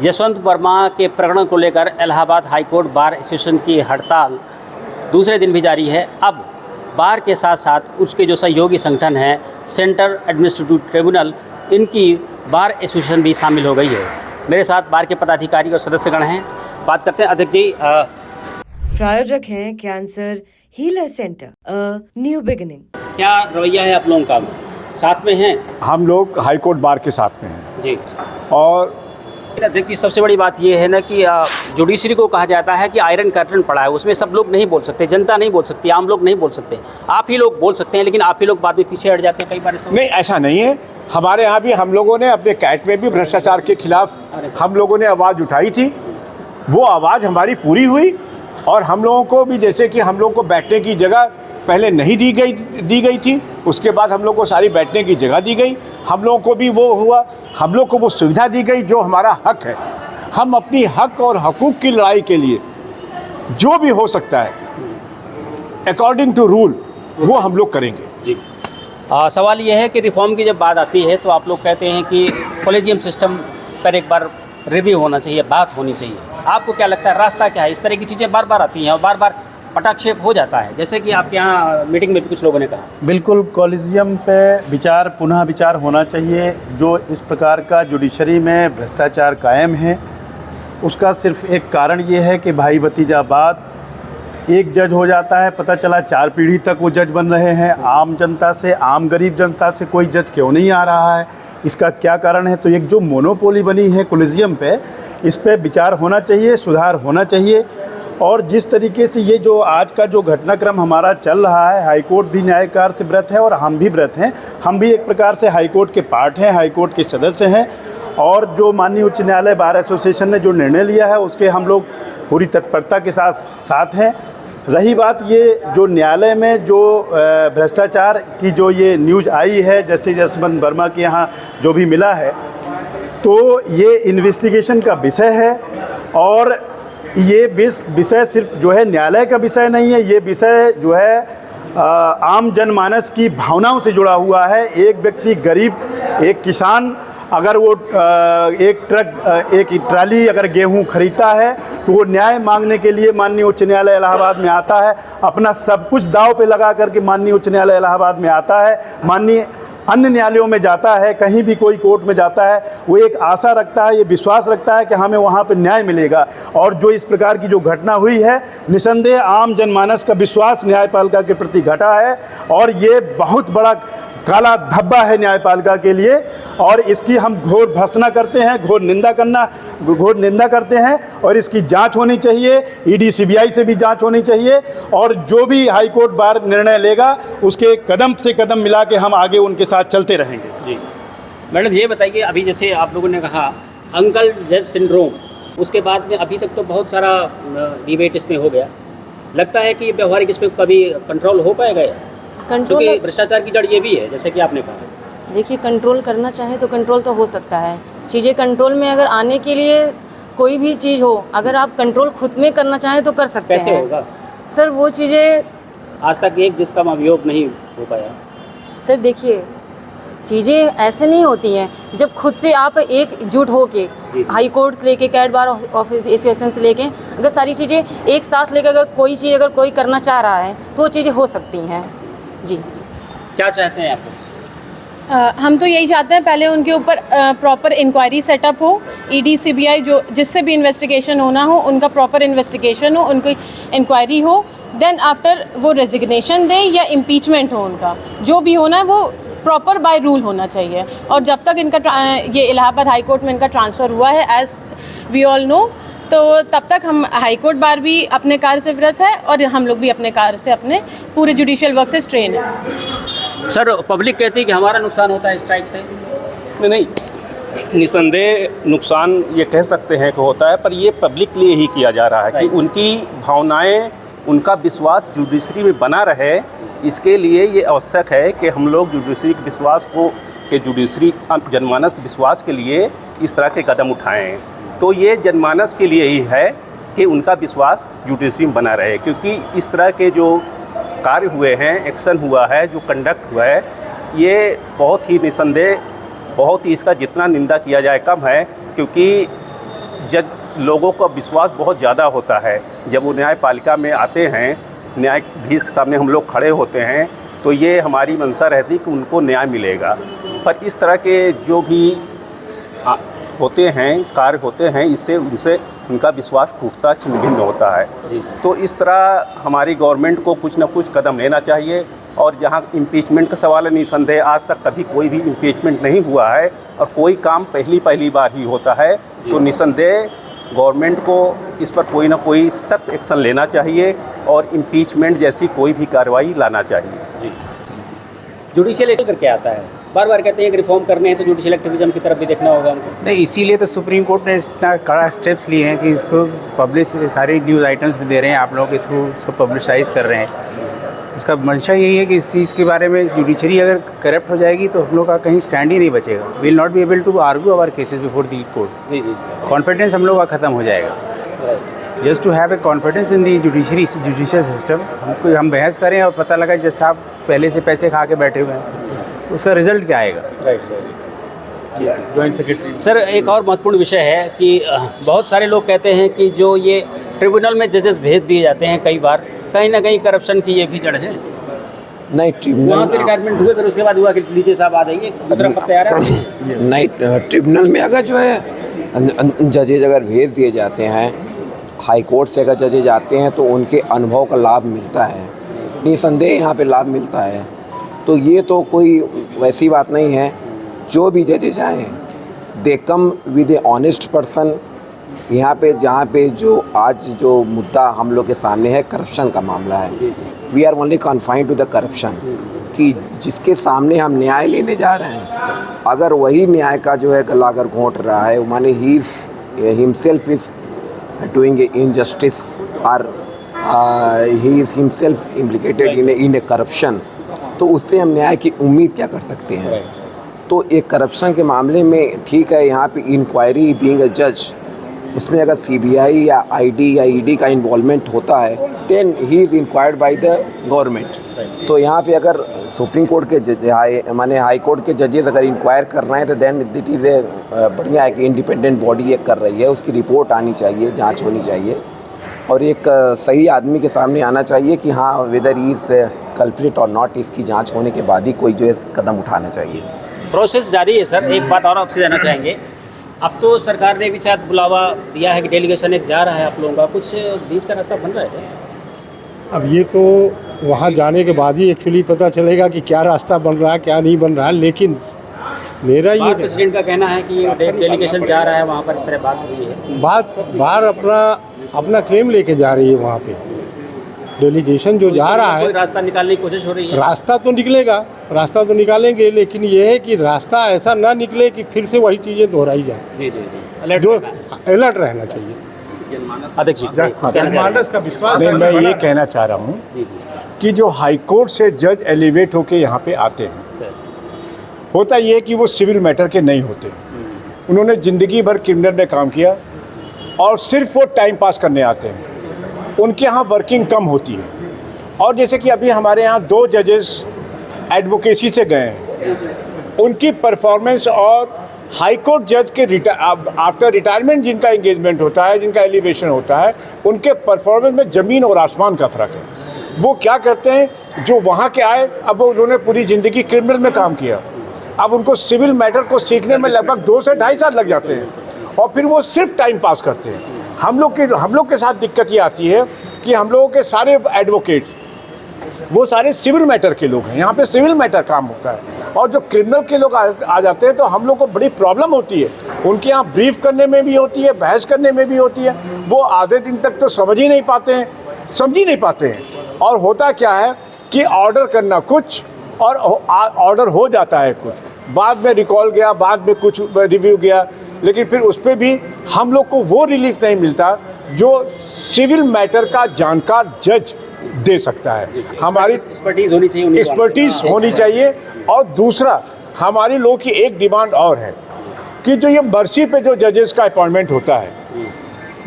यशवंत वर्मा के प्रकरण को लेकर इलाहाबाद हाईकोर्ट बार एसोसिएशन की हड़ताल दूसरे दिन भी जारी है। अब बार के साथ साथ उसके जो सहयोगी संगठन हैं सेंट्रल एडमिनिस्ट्रेटिव ट्रिब्यूनल, इनकी बार एसोसिएशन भी शामिल हो गई है। मेरे साथ बार के पदाधिकारी और सदस्यगण हैं, बात करते हैं। अध्यक्ष जी, प्रायोजक हैं cancer healer centre, new beginning. क्या रवैया है आप लोगों का? साथ में हैं हम लोग हाईकोर्ट बार के साथ में हैं जी। और अध्यक्ष जी, सबसे बड़ी बात यह है ना कि जुडिशरी को कहा जाता है कि आयरन कर्टन पड़ा है, उसमें सब लोग नहीं बोल सकते, जनता नहीं बोल सकती, आम लोग नहीं बोल सकते। आप ही लोग बोल सकते हैं, लेकिन आप ही लोग बाद में पीछे हट जाते हैं कई बार। नहीं, ऐसा नहीं है। हमारे यहाँ भी हम लोगों ने अपने कैट में भी भ्रष्टाचार के खिलाफ हम लोगों ने आवाज़ उठाई थी। वो आवाज़ हमारी पूरी हुई और हम लोगों को भी, जैसे कि हम लोगों को बैठने की जगह पहले नहीं दी गई थी, उसके बाद हम लोग को सारी बैठने की जगह दी गई। हम लोगों को भी वो हुआ, हम लोग को वो सुविधा दी गई जो हमारा हक है। हम अपनी हक और हकूक़ की लड़ाई के लिए जो भी हो सकता है अकॉर्डिंग टू रूल वो हम लोग करेंगे जी। सवाल ये है कि रिफॉर्म की जब बात आती है तो आप लोग कहते हैं कि कॉलेजियम सिस्टम पर एक बार रिव्यू होना चाहिए, बात होनी चाहिए। आपको क्या लगता है, रास्ता क्या है? इस तरह की चीज़ें बार बार आती हैं और बार बार पटाक्षेप हो जाता है, जैसे कि आपके यहाँ मीटिंग में भी कुछ लोगों ने कहा। बिल्कुल, कॉलेजियम पे विचार, पुनः विचार होना चाहिए। जो इस प्रकार का जुडिशरी में भ्रष्टाचार कायम है, उसका सिर्फ एक कारण ये है कि भाई भतीजावाद। एक जज हो जाता है, पता चला 4 पीढ़ी तक वो जज बन रहे हैं। आम जनता से, आम गरीब जनता से कोई जज क्यों नहीं आ रहा है? इसका क्या कारण है? तो एक जो मोनोपोली बनी है कॉलेजियम पे, इस पे विचार होना चाहिए, सुधार होना चाहिए। और जिस तरीके से ये जो आज का जो घटनाक्रम हमारा चल रहा है, हाईकोर्ट भी न्यायकार से व्रत है और हम भी व्रत हैं। हम भी एक प्रकार से हाईकोर्ट के पार्ट हैं, हाईकोर्ट के सदस्य हैं। और जो माननीय उच्च न्यायालय बार एसोसिएशन ने जो निर्णय लिया है उसके हम लोग पूरी तत्परता के साथ हैं। रही बात ये जो न्यायालय में जो भ्रष्टाचार की जो ये न्यूज़ आई है जस्टिस यशवंत वर्मा के यहाँ जो भी मिला है, तो ये इन्वेस्टिगेशन का विषय है। और ये विषय सिर्फ जो है न्यायालय का विषय नहीं है, ये विषय जो है आम जनमानस की भावनाओं से जुड़ा हुआ है। एक व्यक्ति गरीब, एक किसान, अगर वो एक ट्राली अगर गेहूं खरीदता है तो वो न्याय मांगने के लिए माननीय उच्च न्यायालय इलाहाबाद में आता है, अपना सब कुछ दांव पे लगा करके माननीय उच्च न्यायालय इलाहाबाद में आता है, माननीय अन्य न्यायालयों में जाता है, कहीं भी कोई कोर्ट में जाता है, वो एक आशा रखता है, ये विश्वास रखता है कि हमें वहाँ पे न्याय मिलेगा। और जो इस प्रकार की जो घटना हुई है, निसंदेह आम जनमानस का विश्वास न्यायपालिका के प्रति घटा है और ये बहुत बड़ा काला धब्बा है न्यायपालिका के लिए। और इसकी हम घोर भर्त्सना करते हैं, घोर निंदा करते हैं और इसकी जांच होनी चाहिए। ईडी सीबीआई से भी जांच होनी चाहिए और जो भी हाईकोर्ट बार निर्णय लेगा उसके कदम से कदम मिला के हम आगे उनके साथ चलते रहेंगे। जी मैडम, ये बताइए, अभी जैसे आप लोगों ने कहा अंकल जज सिंड्रोम, उसके बाद में अभी तक तो बहुत सारा डिबेट इसमें हो गया। लगता है कि व्यवहारिक इसमें कभी कंट्रोल हो पाएगा? कंट्रोल, भ्रष्टाचार की जड़ ये भी है, जैसे कि आपने कहा। देखिए, कंट्रोल करना चाहे तो कंट्रोल तो हो सकता है। चीज़ें कंट्रोल में अगर आने के लिए कोई भी चीज़ हो, अगर आप कंट्रोल खुद में करना चाहें तो कर सकते हैं। कैसे होगा सर? वो चीज़ें आज तक एक जिसका अभियोग नहीं हो पाया। सर देखिए, चीज़ें ऐसे नहीं होती हैं। जब खुद से आप एकजुट हो के हाई कोर्ट से लेके कैट बार ऑफिस एसोसिएशन से लेके अगर सारी चीज़ें एक साथ लेकर अगर कोई चीज़ अगर कोई करना चाह रहा है तो वो चीज़ें हो सकती हैं। जी, क्या चाहते हैं आप? हम तो यही चाहते हैं, पहले उनके ऊपर प्रॉपर इंक्वायरी सेटअप हो। ईडी सीबीआई जो जिससे भी इन्वेस्टिगेशन होना हो, उनका प्रॉपर इन्वेस्टिगेशन हो, उनकी इंक्वायरी हो। देन आफ्टर वो रेजिग्नेशन दें या इम्पीचमेंट हो, उनका जो भी होना है वो प्रॉपर बाय रूल होना चाहिए। और जब तक इनका ये इलाहाबाद हाई कोर्ट में इनका ट्रांसफ़र हुआ है, एज़ वी ऑल नो, तो तब तक हम हाई कोर्ट बार भी अपने कार्य से व्रत है और हम लोग भी अपने कार्य से, अपने पूरे जुडिशियल वर्क से स्ट्रेन है। सर, पब्लिक कहती है कि हमारा नुकसान होता है स्ट्राइक से। नहीं, निसंदेह नुकसान ये कह सकते हैं कि होता है, पर ये पब्लिक लिए ही किया जा रहा है कि उनकी भावनाएं, उनका विश्वास जुडिशरी में बना रहे। इसके लिए ये आवश्यक है कि हम लोग जुडिशरी के विश्वास को, कि जुडिशरी जनमानस के विश्वास के लिए इस तरह के कदम उठाएं। तो ये जनमानस के लिए ही है कि उनका विश्वास जुडिशरी में बना रहे, क्योंकि इस तरह के जो कार्य हुए हैं, एक्शन हुआ है, जो कंडक्ट हुआ है, ये बहुत ही निसंदेह, बहुत ही इसका जितना निंदा किया जाए कम है। क्योंकि जज लोगों का विश्वास बहुत ज़्यादा होता है। जब वो न्यायपालिका में आते हैं, न्यायाधीश के सामने हम लोग खड़े होते हैं, तो ये हमारी मंशा रहती कि उनको न्याय मिलेगा। पर इस तरह के जो भी होते हैं, कार्य होते हैं, इससे उनसे उनका विश्वास टूटता छिन्न भिन्न होता है। तो इस तरह हमारी गवर्नमेंट को कुछ ना कुछ कदम लेना चाहिए। और जहाँ इम्पीचमेंट का सवाल है, निसंदेह आज तक कभी कोई भी इम्पीचमेंट नहीं हुआ है और कोई काम पहली बार ही होता है, तो निसंदेह गवर्नमेंट को इस पर कोई ना कोई सख्त एक्शन लेना चाहिए और इम्पीचमेंट जैसी कोई भी कार्रवाई लाना चाहिए। जुडिशियल एक्शन करके आता है, बार बार कहते हैं कि रिफॉर्म करने हैं तो जुडिशियल एक्टिविज्म की तरफ भी देखना होगा हमको। नहीं, इसीलिए तो सुप्रीम कोर्ट ने इतना कड़ा स्टेप्स लिए हैं कि इसको पब्लिश सारी न्यूज़ आइटम्स भी दे रहे हैं, आप लोगों के थ्रू उसको पब्लिसाइज कर रहे हैं। इसका मंशा यही है कि इस चीज़ के बारे में जुडिशरी अगर करप्ट हो जाएगी तो हम लोग का कहीं स्टैंड ही नहीं बचेगा। We will not be able to argue our cases before the court. जी जी, कॉन्फिडेंस हम लोग का ख़त्म हो जाएगा। Just to have a confidence in the judiciary judicial system, हम बहस करें और पता लगा जज साहब पहले से पैसे खा के बैठे हुए हैं, उसका रिजल्ट क्या आएगा। Right sir. Joint secretary sir, एक और महत्वपूर्ण विषय है कि बहुत सारे लोग कहते हैं कि जो ये ट्रिब्यूनल में जजेस भेज दिए जाते हैं कई बार, कहीं ना कहीं करप्शन की ये भी जड़ है। नहीं, वहाँ से रिटायरमेंट हुए, फिर उसके बाद हुआ कि लीजिए साहब आ जाइए, दूसरा पद तैयार है। नहीं, ट्रिब्यूनल में अगर जो है जजेज अगर भेज दिए जाते हैं, हाई कोर्ट से अगर जजेज आते हैं तो उनके अनुभव का लाभ मिलता है, निसंदेह यहाँ पे लाभ मिलता है। तो ये तो कोई वैसी बात नहीं है। जो भी जजेज आए they come with a honest person. यहाँ पे जहाँ पे जो आज जो मुद्दा हम लोग के सामने है, करप्शन का मामला है। We are only confined to the corruption, कि जिसके सामने हम न्याय लेने जा रहे हैं, अगर वही न्याय का जो है गला अगर घोंट रहा है, माने he himself is doing a injustice और he is himself implicated in a corruption, तो उससे हम न्याय की उम्मीद क्या कर सकते हैं। तो एक करप्शन के मामले में ठीक है, यहाँ पे इंक्वायरी बीइंग अ जज, उसमें अगर सीबीआई या आईडी या ईडी का इन्वॉल्वमेंट होता है, then he is inquired by the government. तो यहाँ पे अगर सुप्रीम कोर्ट के माने हाई कोर्ट के जजेस अगर इंक्वायर कर रहे हैं, तो देन इट इज़ ए बढ़िया है कि इंडिपेंडेंट बॉडी एक कर रही है, उसकी रिपोर्ट आनी चाहिए, जांच होनी चाहिए और एक सही आदमी के सामने आना चाहिए कि हाँ वेदर इज़ कल्प्रिट और नॉट, इसकी जाँच होने के बाद ही कोई जो है कदम उठाना चाहिए। प्रोसेस जारी है सर। एक बात और आपसे जानना चाहेंगे, अब तो सरकार ने भी शायद बुलावा दिया है कि डेलीगेशन एक जा रहा है आप लोगों का, कुछ बीच का रास्ता बन रहा है? अब ये तो वहाँ जाने के बाद ही एक्चुअली पता चलेगा कि क्या रास्ता बन रहा है, क्या नहीं बन रहा है। लेकिन मेरा ये प्रेसिडेंट का कहना है कि डेलीगेशन जा रहा है वहाँ पर, इस तरह बात हुई है। बाहर अपना क्लेम लेके जा रही है वहाँ पे डेलीगेशन जो जा रहा है। रास्ता निकालने की कोशिश हो रही है। रास्ता तो निकलेगा, रास्ता तो निकालेंगे, लेकिन ये है कि रास्ता ऐसा ना निकले कि फिर से वही चीज़ें दोहराई जाए। जी जी जी, जो अलर्ट रहना चाहिए। अध्यक्ष जी, जनमानस का विश्वास। नहीं, मैं ये कहना चाह रहा हूँ कि जो हाई कोर्ट से जज एलिवेट होके यहाँ पे आते हैं, होता ये है कि वो सिविल मैटर के नहीं होते। उन्होंने ज़िंदगी भर क्रिमिनल में काम किया और सिर्फ वो टाइम पास करने आते हैं। उनके यहाँ वर्किंग कम होती है। और जैसे कि अभी हमारे यहाँ 2 जजेस एडवोकेसी से गए हैं, उनकी परफॉर्मेंस और हाई कोर्ट जज के आफ्टर रिटायरमेंट जिनका एंगेजमेंट होता है, जिनका एलिवेशन होता है, उनके परफॉर्मेंस में ज़मीन और आसमान का फ़र्क है। वो क्या करते हैं, जो वहाँ के आए, अब उन्होंने पूरी ज़िंदगी क्रिमिनल में काम किया, अब उनको सिविल मैटर को सीखने में लगभग 2 से ढाई साल लग जाते हैं और फिर वो सिर्फ टाइम पास करते हैं। हम लोग के साथ दिक्कत ये आती है कि हम लोगों के सारे एडवोकेट वो सारे सिविल मैटर के लोग हैं। यहाँ पे सिविल मैटर काम होता है और जो क्रिमिनल के लोग आ जाते हैं तो हम लोग को बड़ी प्रॉब्लम होती है। उनके यहाँ ब्रीफ करने में भी होती है, बहस करने में भी होती है। वो आधे दिन तक तो समझ ही नहीं पाते हैं और होता क्या है कि ऑर्डर करना कुछ और ऑर्डर हो जाता है कुछ, बाद में रिकॉल गया, बाद में कुछ रिव्यू गया, लेकिन फिर उस पर भी हम लोग को वो रिलीफ नहीं मिलता जो सिविल मैटर का जानकार जज दे सकता है। हमारी एक्सपर्टीज़ होनी चाहिए। और दूसरा, हमारी लोगों की एक डिमांड और है कि जो ये मर्सी पे जो जजेस का अपॉइंटमेंट होता है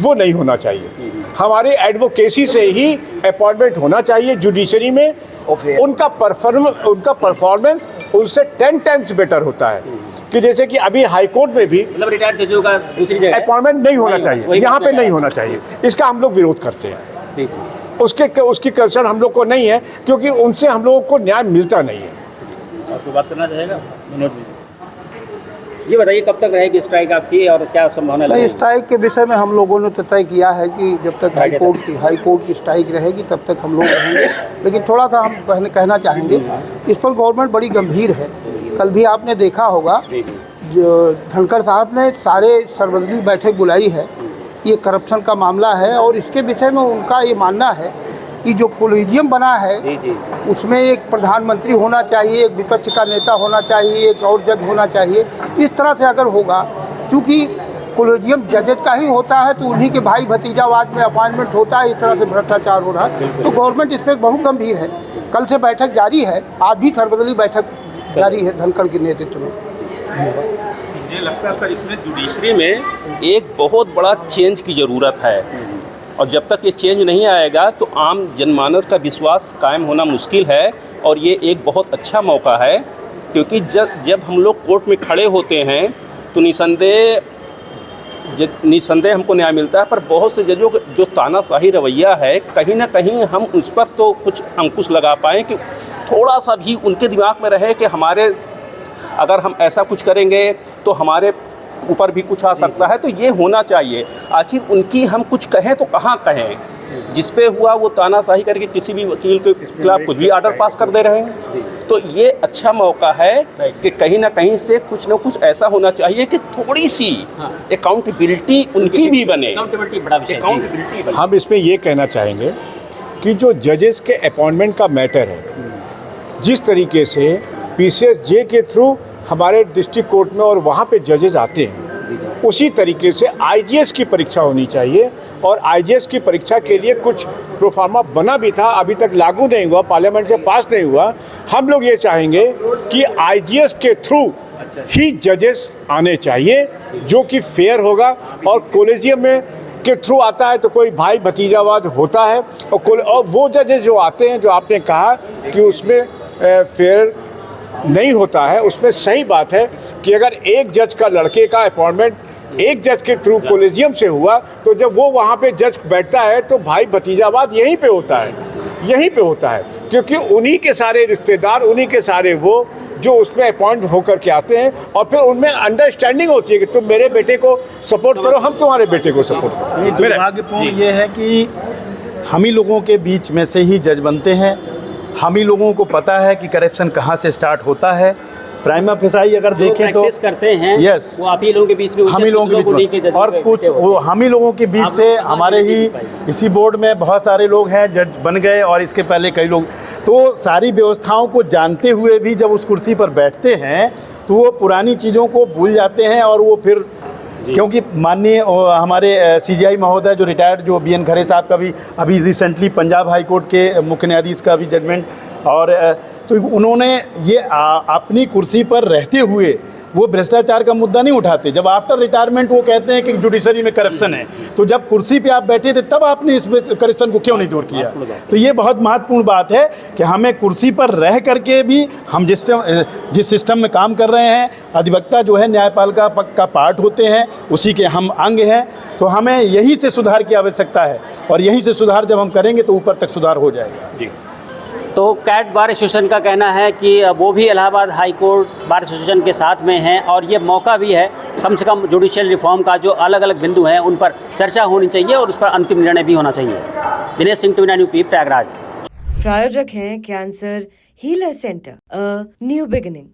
वो नहीं होना चाहिए। हमारे एडवोकेसी से ही अपॉइंटमेंट होना चाहिए जुडिशरी में। उनका परफॉर्मेंस उनसे 10 टाइम्स बेटर होता है। कि जैसे कि अभी हाई कोर्ट में भी मतलब रिटायर्ड जजों का दूसरी जगह अपॉइंटमेंट नहीं होना चाहिए, वही यहाँ पे मतलब नहीं है। होना चाहिए। इसका हम लोग विरोध करते हैं। जी जी। उसकी कंसर्न हम लोग को नहीं है, क्योंकि उनसे हम लोगों को न्याय मिलता नहीं है। आपको बात करना चाहेगा? ये बताइए कब तक रहेगी स्ट्राइक आपकी और क्या संभावना नहीं, है? स्ट्राइक के विषय में हम लोगों ने तो तय किया है कि जब तक हाई कोर्ट की स्ट्राइक रहेगी तब तक हम लोग रहेंगे। लेकिन थोड़ा सा हम कहना चाहेंगे, इस पर गवर्नमेंट बड़ी गंभीर है। कल भी आपने देखा होगा जो धनखड़ साहब ने सारे सर्वदलीय बैठक बुलाई है, ये करप्शन का मामला है और इसके विषय में उनका ये मानना है कि जो कोलिजियम बना है उसमें एक प्रधानमंत्री होना चाहिए, एक विपक्ष का नेता होना चाहिए, एक और जज होना चाहिए। इस तरह से अगर होगा, चूँकि कोलिजियम जजेज का ही होता है तो उन्हीं के भाई भतीजावाद में अपॉइंटमेंट होता है, इस तरह से भ्रष्टाचार हो रहा है। तो गवर्नमेंट इस पर बहुत गंभीर है। कल से बैठक जारी है, आज भी सर्वदलीय बैठक जारी है धनखड़ के नेतृत्व में। मुझे लगता है सर इसमें जुडिशरी में एक बहुत बड़ा चेंज की ज़रूरत है, और जब तक ये चेंज नहीं आएगा तो आम जनमानस का विश्वास कायम होना मुश्किल है। और ये एक बहुत अच्छा मौका है, क्योंकि जब हम लोग कोर्ट में खड़े होते हैं तो निसंदेह हमको न्याय मिलता है। पर बहुत से जजों का जो तानाशाही रवैया है, कहीं ना कहीं हम उस पर तो कुछ अंकुश लगा पाएँ कि थोड़ा सा भी उनके दिमाग में रहे कि हमारे अगर हम ऐसा कुछ करेंगे तो हमारे ऊपर भी कुछ आ सकता है। तो ये होना चाहिए। आखिर उनकी हम कुछ कहें तो कहाँ कहें? जिस पे हुआ वो तानाशाही करके किसी भी वकील के खिलाफ कुछ भी आर्डर पास कर दे रहे हैं। तो ये अच्छा मौका है कि कहीं ना कहीं से कुछ ना कुछ ऐसा होना चाहिए कि थोड़ी सी अकाउंटेबिलिटी उनकी भी बने। अकाउंटेबिलिटी बने। हम इसमें ये कहना चाहेंगे कि जो जजेस के अपॉइंटमेंट का मैटर है, जिस तरीके से PCSJ के थ्रू हमारे डिस्ट्रिक्ट कोर्ट में और वहाँ पे जजेस आते हैं, उसी तरीके से IGS की परीक्षा होनी चाहिए। और IGS की परीक्षा के लिए कुछ प्रोफार्मा बना भी था, अभी तक लागू नहीं हुआ, पार्लियामेंट से पास नहीं हुआ। हम लोग ये चाहेंगे कि IGS के थ्रू ही जजेस आने चाहिए, जो कि फेयर होगा। और कॉलेजियम में के थ्रू आता है तो कोई भाई भतीजावाद होता है, और वो जजेस जो आते हैं, जो आपने कहा कि उसमें फेयर नहीं होता है, उसमें सही बात है कि अगर एक जज का लड़के का अपॉइंटमेंट एक जज के थ्रू कॉलेजियम से हुआ, तो जब वो वहाँ पे जज बैठता है तो भाई भतीजावाद यहीं पे होता है, क्योंकि उन्हीं के सारे रिश्तेदार, उन्हीं के सारे वो जो उसमें अपॉइंट होकर के आते हैं, और फिर उनमें अंडरस्टैंडिंग होती है कि तुम मेरे बेटे को सपोर्ट करो, हम तुम्हारे बेटे को सपोर्ट करो। दुर्भाग्यपूर्ण ये है कि हम ही लोगों के बीच में से ही जज बनते हैं। हम ही लोगों को पता है कि करप्शन कहाँ से स्टार्ट होता है। प्राइमा फेसाई अगर देखें तो करते हैं, यस, वो आप ही लोगों के बीच में, हम ही लोगों के बीच में, और कुछ वो हम ही लोगों के बीच से हमारे ही इसी बोर्ड में बहुत सारे लोग हैं जज बन गए, और इसके पहले कई लोग। तो सारी व्यवस्थाओं को जानते हुए भी जब उस कुर्सी पर बैठते हैं तो वो पुरानी चीज़ों को भूल जाते हैं। और वो फिर क्योंकि माननीय हमारे CJI महोदय जो रिटायर्ड, जो BN खरे साहब का भी अभी रिसेंटली पंजाब हाई कोर्ट के मुख्य न्यायाधीश का भी जजमेंट, और तो उन्होंने ये अपनी कुर्सी पर रहते हुए वो भ्रष्टाचार का मुद्दा नहीं उठाते। जब आफ्टर रिटायरमेंट वो कहते हैं कि जुडिशरी में करप्शन है, तो जब कुर्सी पे आप बैठे थे तब आपने इस करप्शन को क्यों नहीं दूर किया? तो ये बहुत महत्वपूर्ण बात है कि हमें कुर्सी पर रह करके भी हम जिस सिस्टम में काम कर रहे हैं, अधिवक्ता जो है न्यायपालिका का पार्ट होते हैं, उसी के हम अंग हैं। तो हमें यहीं से सुधार की आवश्यकता है, और यहीं से सुधार जब हम करेंगे तो ऊपर तक सुधार हो जाएगा। जी। तो कैट बार एसोसिएशन का कहना है कि वो भी Allahabad high court bar association के साथ में हैं, और ये मौका भी है कम से कम जुडिशियल रिफॉर्म का जो अलग अलग बिंदु हैं उन पर चर्चा होनी चाहिए और उस पर अंतिम निर्णय भी होना चाहिए। Dinesh Singh, TVNine UP, Prayagraj. प्रायोजक हैं cancer healer centre, a new beginning.